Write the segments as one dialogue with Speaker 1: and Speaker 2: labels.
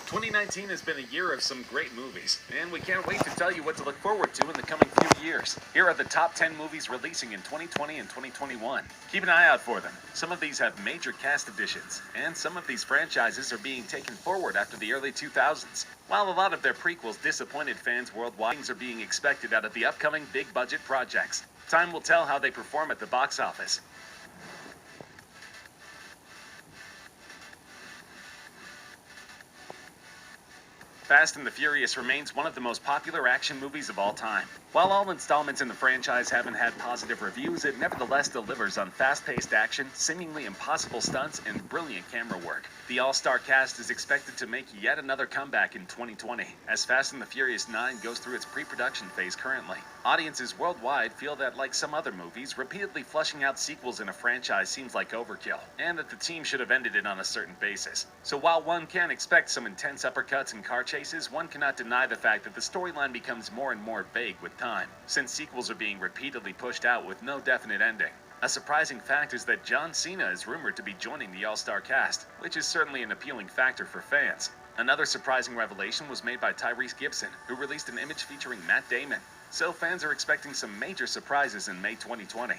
Speaker 1: 2019 has been a year of some great movies, and we can't wait to tell you what to look forward to in the coming few years. Here are the top 10 movies releasing in 2020 and 2021. Keep an eye out for them. Some of these have major cast additions, and some of these franchises are being taken forward after the early 2000s. While a lot of their prequels disappointed fans worldwide, things are being expected out of the upcoming big-budget projects. Time will tell how they perform at the box office. Fast and the Furious remains one of the most popular action movies of all time. While all installments in the franchise haven't had positive reviews, it nevertheless delivers on fast-paced action, seemingly impossible stunts, and brilliant camera work. The all-star cast is expected to make yet another comeback in 2020, as Fast and the Furious 9 goes through its pre-production phase currently. Audiences worldwide feel that, like some other movies, repeatedly flushing out sequels in a franchise seems like overkill, and that the team should have ended it on a certain basis. So while one can expect some intense uppercuts and car chases, one cannot deny the fact that the storyline becomes more and more vague with time, since sequels are being repeatedly pushed out with no definite ending. A surprising fact is that John Cena is rumored to be joining the all-star cast, which is certainly an appealing factor for fans. Another surprising revelation was made by Tyrese Gibson, who released an image featuring Matt Damon. So fans are expecting some major surprises in May 2020.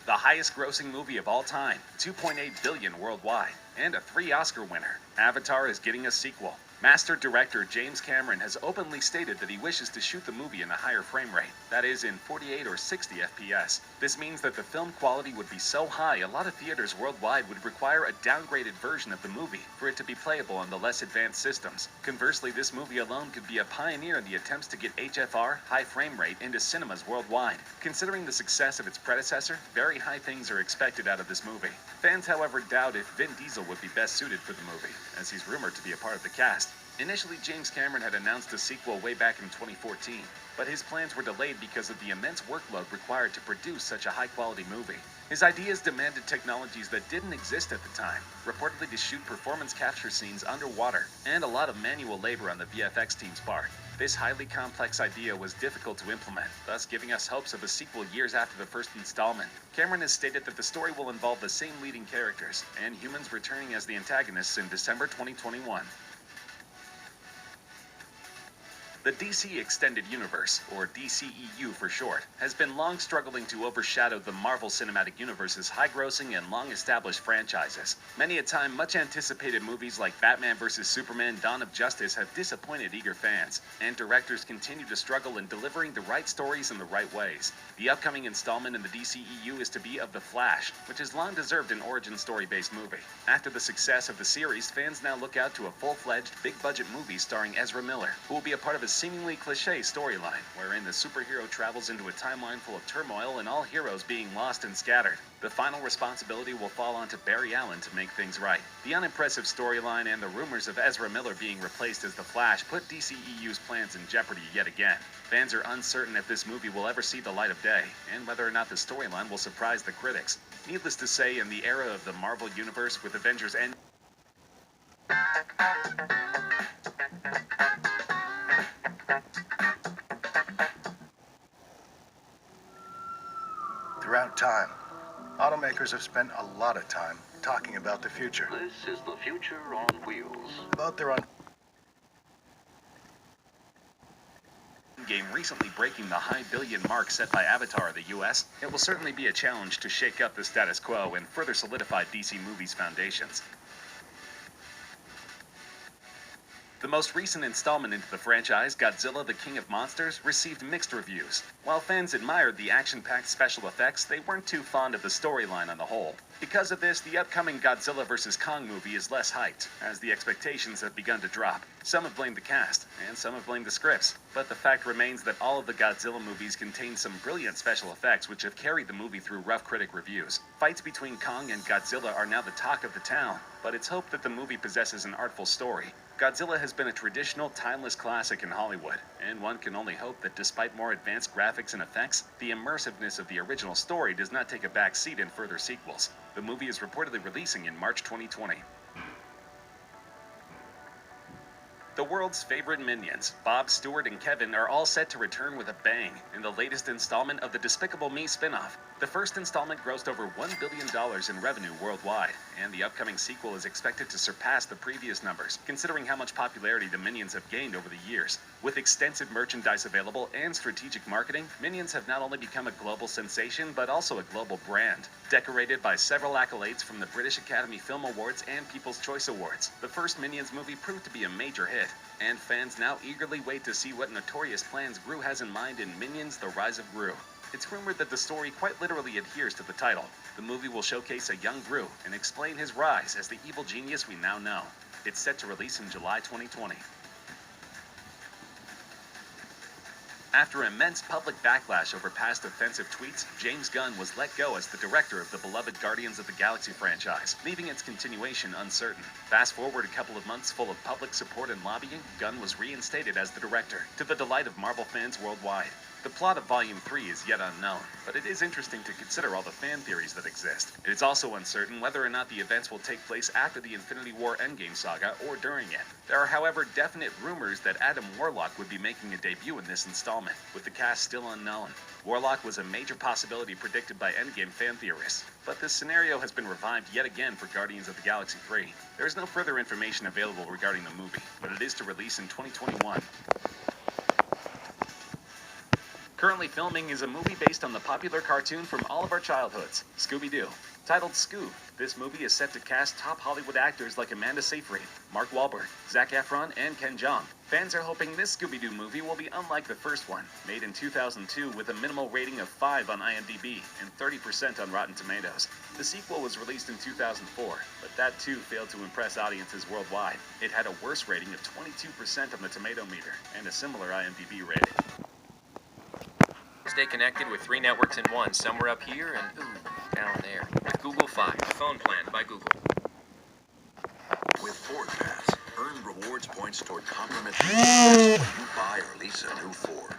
Speaker 1: The highest-grossing movie of all time, $2.8 billion worldwide, and a 3 Oscar winner. Avatar is getting a sequel. Master director James Cameron has openly stated that he wishes to shoot the movie in a higher frame rate, that is, in 48 or 60 FPS. This means that the film quality would be so high a lot of theaters worldwide would require a downgraded version of the movie for it to be playable on the less advanced systems. Conversely, this movie alone could be a pioneer in the attempts to get HFR, high frame rate, into cinemas worldwide. Considering the success of its predecessor, very high things are expected out of this movie. Fans, however, doubt if Vin Diesel would be best suited for the movie, as he's rumored to be a part of the cast. Initially, James Cameron had announced a sequel way back in 2014, but his plans were delayed because of the immense workload required to produce such a high-quality movie. His ideas demanded technologies that didn't exist at the time, reportedly to shoot performance capture scenes underwater, and a lot of manual labor on the VFX team's part. This highly complex idea was difficult to implement, thus giving us hopes of a sequel years after the first installment. Cameron has stated that the story will involve the same leading characters, and humans returning as the antagonists in December 2021. The DC Extended Universe, or DCEU for short, has been long struggling to overshadow the Marvel Cinematic Universe's high-grossing and long-established franchises. Many a time, much-anticipated movies like Batman vs. Superman: Dawn of Justice have disappointed eager fans, and directors continue to struggle in delivering the right stories in the right ways. The upcoming installment in the DCEU is to be of The Flash, which has long deserved an origin story-based movie. After the success of the series, fans now look out to a full-fledged, big-budget movie starring Ezra Miller, who will be a part of a seemingly cliché storyline, wherein the superhero travels into a timeline full of turmoil and all heroes being lost and scattered. The final responsibility will fall onto Barry Allen to make things right. The unimpressive storyline and the rumors of Ezra Miller being replaced as the Flash put DCEU's plans in jeopardy yet again. Fans are uncertain if this movie will ever see the light of day, and whether or not the storyline will surprise the critics. Needless to say, in the era of the Marvel Universe with Avengers End.
Speaker 2: Throughout time, automakers have spent a lot of time talking about the future.
Speaker 3: This is the future on wheels.
Speaker 2: About their
Speaker 1: Game recently breaking the high billion mark set by Avatar of the US, it will certainly be a challenge to shake up the status quo and further solidify DC Movies' foundations. The most recent installment into the franchise, Godzilla the King of Monsters, received mixed reviews. While fans admired the action-packed special effects, they weren't too fond of the storyline on the whole. Because of this, the upcoming Godzilla vs. Kong movie is less hyped, as the expectations have begun to drop. Some have blamed the cast, and some have blamed the scripts. But the fact remains that all of the Godzilla movies contain some brilliant special effects which have carried the movie through rough critic reviews. Fights between Kong and Godzilla are now the talk of the town, but it's hoped that the movie possesses an artful story. Godzilla has been a traditional, timeless classic in Hollywood, and one can only hope that despite more advanced graphics and effects, the immersiveness of the original story does not take a back seat in further sequels. The movie is reportedly releasing in March 2020. The world's favorite minions, Bob, Stewart, and Kevin, are all set to return with a bang in the latest installment of the Despicable Me spin-off. The first installment grossed over $1 billion in revenue worldwide, and the upcoming sequel is expected to surpass the previous numbers, considering how much popularity the Minions have gained over the years. With extensive merchandise available and strategic marketing, Minions have not only become a global sensation, but also a global brand. Decorated by several accolades from the British Academy Film Awards and People's Choice Awards, the first Minions movie proved to be a major hit, and fans now eagerly wait to see what notorious plans Gru has in mind in Minions: The Rise of Gru. It's rumored that the story quite literally adheres to the title. The movie will showcase a young Gru and explain his rise as the evil genius we now know. It's set to release in July 2020. After immense public backlash over past offensive tweets, James Gunn was let go as the director of the beloved Guardians of the Galaxy franchise, leaving its continuation uncertain. Fast forward a couple of months full of public support and lobbying, Gunn was reinstated as the director, to the delight of Marvel fans worldwide. The plot of Volume 3 is yet unknown, but it is interesting to consider all the fan theories that exist. It is also uncertain whether or not the events will take place after the Infinity War Endgame saga or during it. There are, however, definite rumors that Adam Warlock would be making a debut in this installment, with the cast still unknown. Warlock was a major possibility predicted by Endgame fan theorists, but this scenario has been revived yet again for Guardians of the Galaxy 3. There is no further information available regarding the movie, but it is to release in 2021. Currently filming is a movie based on the popular cartoon from all of our childhoods, Scooby-Doo. Titled Scoob, this movie is set to cast top Hollywood actors like Amanda Seyfried, Mark Wahlberg, Zac Efron, and Ken Jeong. Fans are hoping this Scooby-Doo movie will be unlike the first one, made in 2002 with a minimal rating of 5 on IMDb and 30% on Rotten Tomatoes. The sequel was released in 2004, but that too failed to impress audiences worldwide. It had a worse rating of 22% on the tomato meter and a similar IMDb rating.
Speaker 4: Stay connected with 3 networks in one, somewhere up here and down there. With Google Fi, the phone plan by Google.
Speaker 5: With Ford Pass, earn rewards points toward complimentary when you buy or lease a new Ford.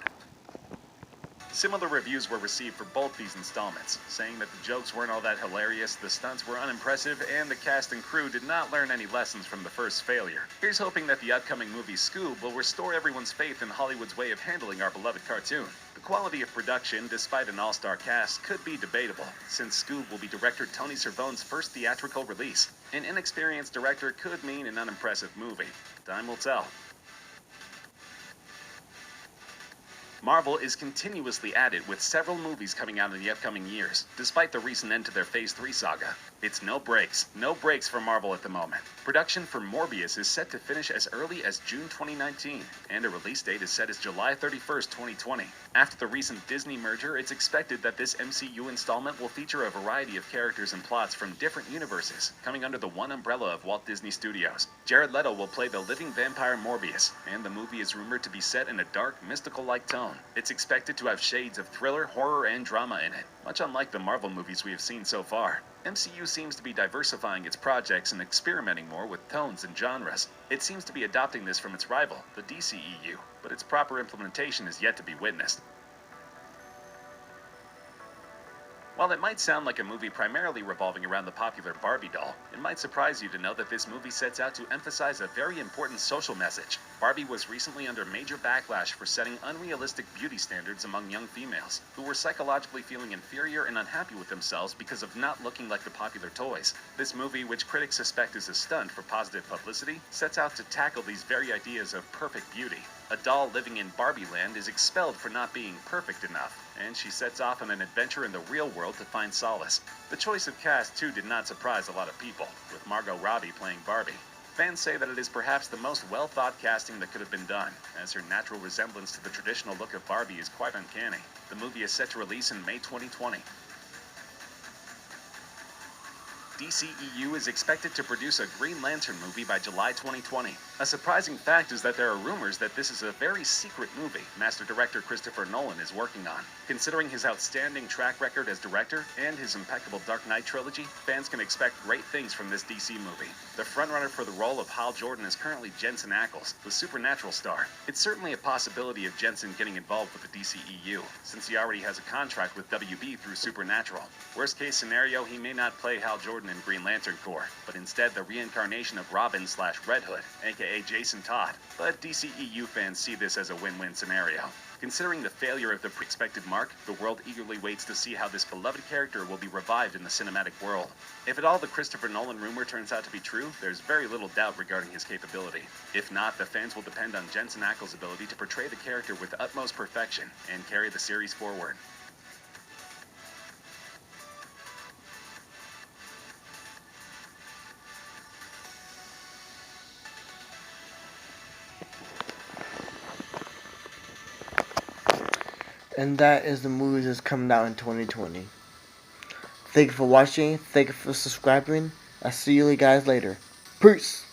Speaker 1: Similar reviews were received for both these installments, saying that the jokes weren't all that hilarious, the stunts were unimpressive, and the cast and crew did not learn any lessons from the first failure. Here's hoping that the upcoming movie Scoob will restore everyone's faith in Hollywood's way of handling our beloved cartoon. The quality of production, despite an all-star cast, could be debatable, since Scoob will be director Tony Cervone's first theatrical release. An inexperienced director could mean an unimpressive movie. Time will tell. Marvel is continuously at it with several movies coming out in the upcoming years, despite the recent end to their Phase 3 saga. It's no breaks for Marvel at the moment. Production for Morbius is set to finish as early as June 2019, and a release date is set as July 31st, 2020. After the recent Disney merger, it's expected that this MCU installment will feature a variety of characters and plots from different universes, coming under the one umbrella of Walt Disney Studios. Jared Leto will play the living vampire Morbius, and the movie is rumored to be set in a dark, mystical-like tone. It's expected to have shades of thriller, horror, and drama in it, much unlike the Marvel movies we have seen so far. MCU seems to be diversifying its projects and experimenting more with tones and genres. It seems to be adopting this from its rival, the DCEU, but its proper implementation is yet to be witnessed. While it might sound like a movie primarily revolving around the popular Barbie doll, it might surprise you to know that this movie sets out to emphasize a very important social message. Barbie was recently under major backlash for setting unrealistic beauty standards among young females, who were psychologically feeling inferior and unhappy with themselves because of not looking like the popular toys. This movie, which critics suspect is a stunt for positive publicity, sets out to tackle these very ideas of perfect beauty. A doll living in Barbie Land is expelled for not being perfect enough, and she sets off on an adventure in the real world to find solace. The choice of cast, too, did not surprise a lot of people, with Margot Robbie playing Barbie. Fans say that it is perhaps the most well-thought casting that could have been done, as her natural resemblance to the traditional look of Barbie is quite uncanny. The movie is set to release in May 2020. DCEU is expected to produce a Green Lantern movie by July 2020. A surprising fact is that there are rumors that this is a very secret movie master director Christopher Nolan is working on. Considering his outstanding track record as director and his impeccable Dark Knight trilogy, fans can expect great things from this DC movie. The frontrunner for the role of Hal Jordan is currently Jensen Ackles, the Supernatural star. It's certainly a possibility of Jensen getting involved with the DCEU, since he already has a contract with WB through Supernatural. Worst case scenario, he may not play Hal Jordan Gordon and Green Lantern Corps, but instead the reincarnation of Robin/Red Hood, aka Jason Todd. But DCEU fans see this as a win-win scenario. Considering the failure of the expected Mark, the world eagerly waits to see how this beloved character will be revived in the cinematic world. If at all the Christopher Nolan rumor turns out to be true, there's very little doubt regarding his capability. If not, the fans will depend on Jensen Ackles' ability to portray the character with utmost perfection and carry the series forward.
Speaker 6: And that is the movies that's coming out in 2020. Thank you for watching. Thank you for subscribing. I'll see you guys later. Peace.